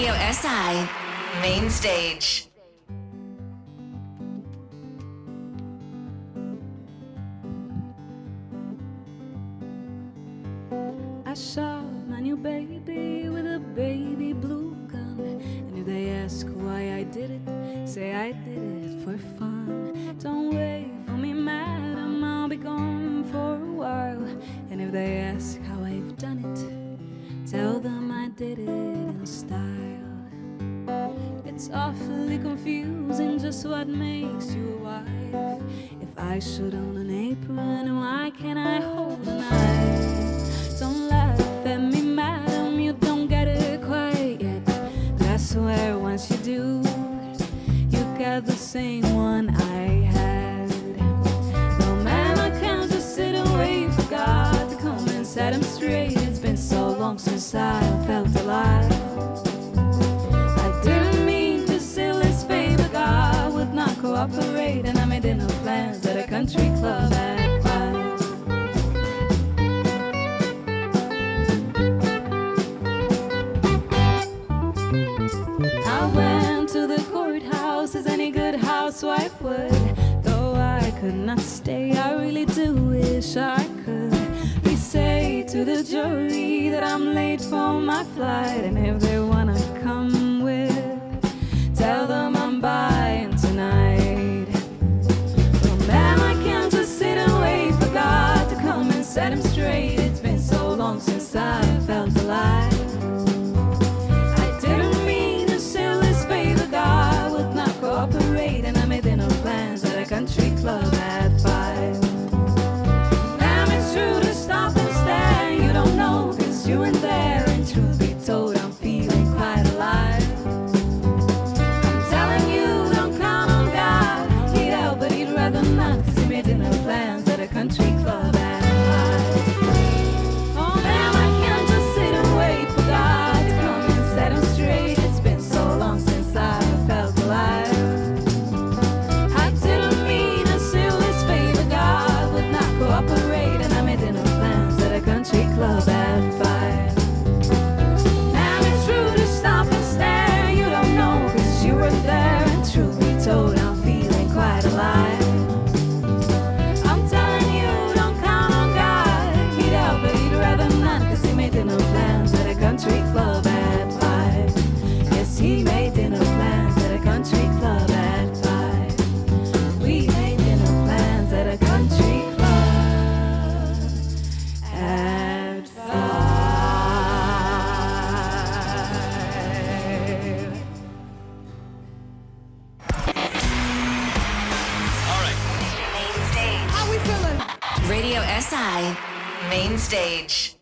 Radio SI, main stage. I shot my new baby with a baby blue gun. And if they ask why I did it, say I did it for fun. Don't wait for me, madam, I'll be gone for a while. And if they ask how I've done it, tell them I did it in style. It's awfully confusing just what makes you a wife. If I should own an apron, why can't I hold a knife? Don't laugh at me, madam, you don't get it quite yet. But I swear once you do, you got the same one I had. No man, I can't just sit and wait for God to come and set him straight. It's been so long since I felt alive. I didn't mean to seal his fate, but God would not cooperate. And I made dinner plans at a country club at 5. I went to the courthouse as any good housewife would. Though I could not stay, I really do wish I could. We say to the jury that I'm late for my flight, and if they wanna come with, tell them I'm buying tonight. Well, man, I can't just sit and wait for God to come and set him straight. It's been so long since I felt alive. Cooperate, and I made dinner plans at a country club at 5. Damn, it's true to stop and stare. You don't know, cause you weren't there. And truth be told, I'm feeling quite alive. I'm telling you, don't count on God. He'd help, but he'd rather not, cause he made dinner plans at a country club at 5. Oh, damn, I can't just sit and wait for God to come and set him straight. It's been so long since I felt alive. Cooperate, and I made dinner plans at a country club at 5. Now it's true to stop and stare. You don't know, cause you were there. And truth be told, I'm feeling quite alive. I'm telling you, don't count on God. He'd help, but he'd rather not, cause he made dinner plans at a country club at 5. Yes, he made dinner plans at a country club at 5. We made dinner plans at a country club. Radio SI, main stage.